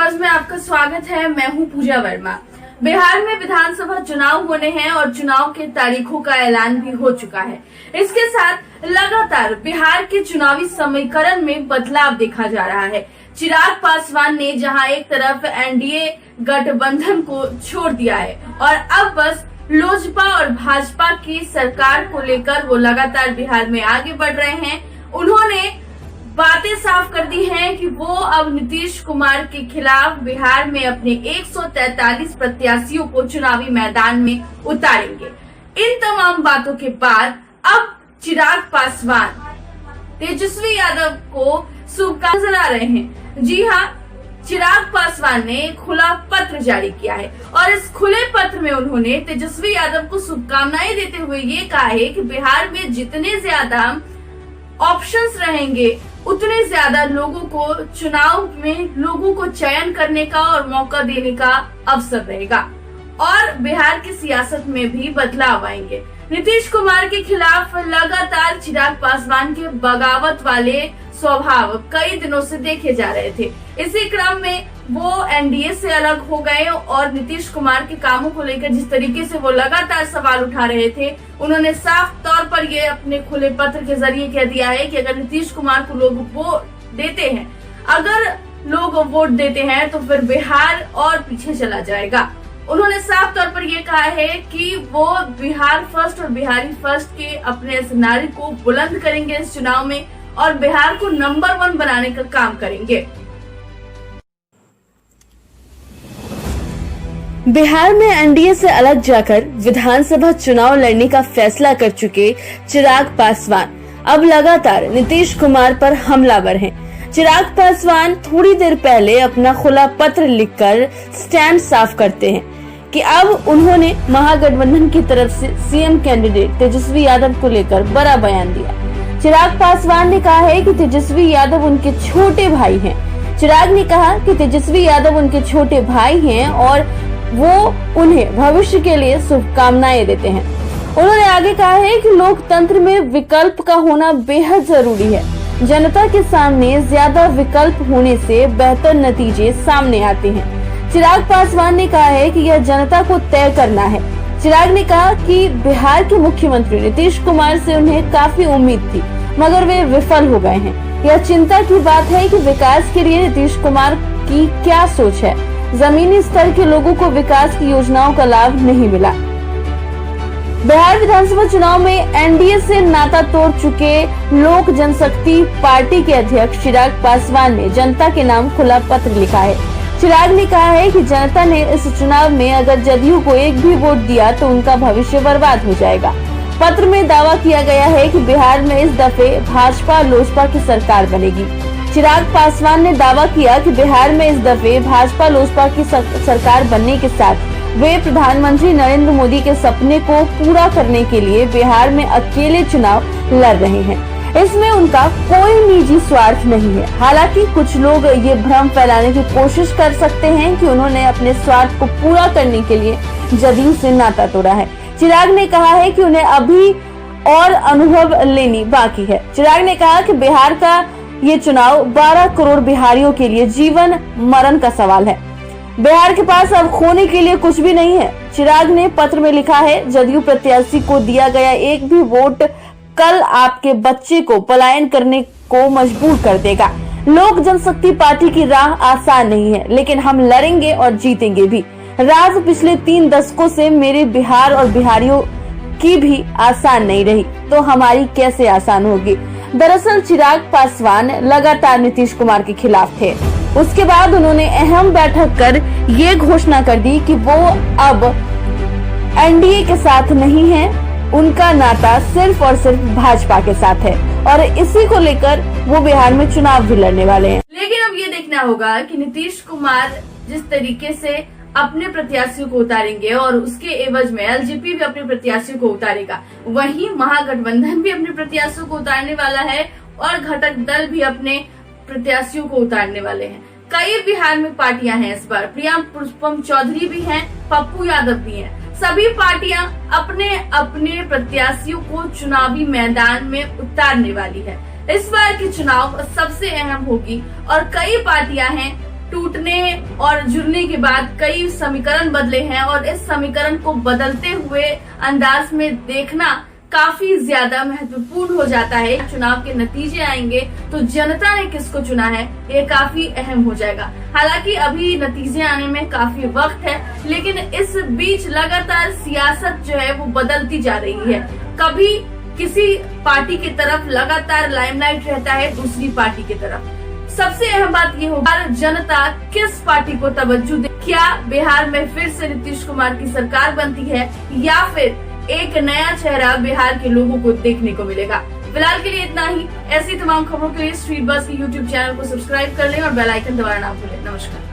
News में आपका स्वागत है। मैं हूं पूजा वर्मा। बिहार में विधानसभा चुनाव होने हैं और चुनाव के तारीखों का ऐलान भी हो चुका है। इसके साथ लगातार बिहार के चुनावी समीकरण में बदलाव देखा जा रहा है। चिराग पासवान ने जहां एक तरफ एनडीए गठबंधन को छोड़ दिया है और अब बस लोजपा और भाजपा की सरकार को लेकर वो लगातार बिहार में आगे बढ़ रहे हैं। उन्होंने बातें साफ कर दी हैं कि वो अब नीतीश कुमार के खिलाफ बिहार में अपने 143 प्रत्याशियों को चुनावी मैदान में उतारेंगे। इन तमाम बातों के बाद अब चिराग पासवान तेजस्वी यादव को शुभकामनाएं नजर आ रहे हैं। जी हाँ, चिराग पासवान ने एक खुला पत्र जारी किया है और इस खुले पत्र में उन्होंने तेजस्वी यादव को शुभकामनाएं देते हुए ये कहा है कि बिहार में जितने ज्यादा ऑप्शंस रहेंगे उतने ज्यादा लोगों को चुनाव में लोगों को चयन करने का और मौका देने का अवसर रहेगा और बिहार की सियासत में भी बदलाव आएंगे। नीतीश कुमार के खिलाफ लगातार चिराग पासवान के बगावत वाले स्वभाव कई दिनों से देखे जा रहे थे। इसी क्रम में वो एनडीए से अलग हो गए और नीतीश कुमार के कामों को लेकर जिस तरीके से वो लगातार सवाल उठा रहे थे, उन्होंने साफ तौर पर ये अपने खुले पत्र के जरिए कह दिया है कि अगर नीतीश कुमार को लोग वोट देते हैं, अगर लोग वोट देते हैं तो फिर बिहार और पीछे चला जाएगा। उन्होंने साफ तौर पर यह कहा है कि वो बिहार फर्स्ट और बिहारी फर्स्ट के अपने इस नारे को बुलंद करेंगे इस चुनाव में और बिहार को नंबर 1 बनाने का काम करेंगे। बिहार में एनडीए से अलग जाकर विधानसभा चुनाव लड़ने का फैसला कर चुके चिराग पासवान अब लगातार नीतीश कुमार पर हमलावर हैं। चिराग पासवान थोड़ी देर पहले अपना खुला पत्र लिखकर स्टैंड साफ करते हैं कि अब उन्होंने महागठबंधन की तरफ से सीएम कैंडिडेट तेजस्वी यादव को लेकर बड़ा बयान दिया। चिराग पासवान ने कहा है कि तेजस्वी यादव उनके छोटे भाई हैं। चिराग ने कहा कि तेजस्वी यादव उनके छोटे भाई हैं और वो उन्हें भविष्य के लिए शुभकामनाएं देते हैं। उन्होंने आगे कहा है कि लोकतंत्र में विकल्प का होना बेहद जरूरी है। जनता के सामने ज्यादा विकल्प होने से बेहतर नतीजे सामने आते हैं। चिराग पासवान ने कहा है कि यह जनता को तय करना है। चिराग ने कहा कि बिहार के मुख्यमंत्री नीतीश कुमार से उन्हें काफी उम्मीद थी, मगर वे विफल हो गए हैं। यह चिंता की बात है कि विकास के लिए नीतीश कुमार की क्या सोच है। जमीनी स्तर के लोगों को विकास की योजनाओं का लाभ नहीं मिला। बिहार विधानसभा चुनाव में एनडीए से नाता तोड़ चुके लोक जनशक्ति पार्टी के अध्यक्ष चिराग पासवान ने जनता के नाम खुला पत्र लिखा है। चिराग ने कहा है कि जनता ने इस चुनाव में अगर जदयू को एक भी वोट दिया तो उनका भविष्य बर्बाद हो जाएगा। पत्र में दावा किया गया है कि बिहार में इस दफे भाजपा लोजपा की सरकार बनेगी। चिराग पासवान ने दावा किया कि बिहार में इस दफे भाजपा लोजपा की सरकार बनने के साथ वे प्रधानमंत्री नरेंद्र मोदी के सपने को पूरा करने के लिए बिहार में अकेले चुनाव लड़ रहे हैं। इसमें उनका कोई निजी स्वार्थ नहीं है। हालांकि कुछ लोग ये भ्रम फैलाने की कोशिश कर सकते हैं कि उन्होंने अपने स्वार्थ को पूरा करने के लिए जदयू से नाता तोड़ा है। चिराग ने कहा है कि उन्हें अभी और अनुभव लेनी बाकी है। चिराग ने कहा कि बिहार का ये चुनाव 12 करोड़ बिहारियों के लिए जीवन मरण का सवाल है। बिहार के पास अब खोने के लिए कुछ भी नहीं है। चिराग ने पत्र में लिखा है, जदयू प्रत्याशी को दिया गया एक भी वोट कल आपके बच्चे को पलायन करने को मजबूर कर देगा। लोक जनशक्ति पार्टी की राह आसान नहीं है, लेकिन हम लड़ेंगे और जीतेंगे भी। राज पिछले 3 दशकों से मेरे बिहार और बिहारियों की भी आसान नहीं रही, तो हमारी कैसे आसान होगी। दरअसल चिराग पासवान लगातार नीतीश कुमार के खिलाफ थे। उसके बाद उन्होंने अहम बैठक कर ये घोषणा कर दी कि वो अब एनडीए के साथ नहीं है, उनका नाता सिर्फ और सिर्फ भाजपा के साथ है और इसी को लेकर वो बिहार में चुनाव भी लड़ने वाले हैं। लेकिन अब ये देखना होगा कि नीतीश कुमार जिस तरीके से अपने प्रत्याशियों को उतारेंगे और उसके एवज में एलजेपी भी अपने प्रत्याशियों को उतारेगा, वहीं महागठबंधन भी अपने प्रत्याशियों को उतारने वाला है और घटक दल भी अपने प्रत्याशियों को उतारने वाले हैं। कई बिहार में पार्टियां हैं इस बार। प्रिया पुष्पम चौधरी भी हैं, पप्पू यादव भी हैं। सभी पार्टियां अपने अपने प्रत्याशियों को चुनावी मैदान में उतारने वाली है। इस बार की चुनाव सबसे अहम होगी और कई पार्टियां हैं टूटने और जुड़ने के बाद कई समीकरण बदले हैं और इस समीकरण को बदलते हुए अंदाज में देखना काफी ज्यादा महत्वपूर्ण हो जाता है। चुनाव के नतीजे आएंगे तो जनता ने किसको चुना है ये काफी अहम हो जाएगा। हालांकि अभी नतीजे आने में काफी वक्त है, लेकिन इस बीच लगातार सियासत जो है वो बदलती जा रही है। कभी किसी पार्टी की तरफ लगातार लाइमलाइट रहता है, दूसरी पार्टी की तरफ। सबसे अहम बात ये होगा जनता किस पार्टी को तवज्जो दे। क्या बिहार में फिर से नीतीश कुमार की सरकार बनती है या फिर एक नया चेहरा बिहार के लोगों को देखने को मिलेगा। फिलहाल के लिए इतना ही। ऐसी तमाम खबरों के लिए स्ट्रीट बस के YouTube चैनल को सब्सक्राइब कर लें और बेल आइकन दबाना ना भूलें। नमस्कार।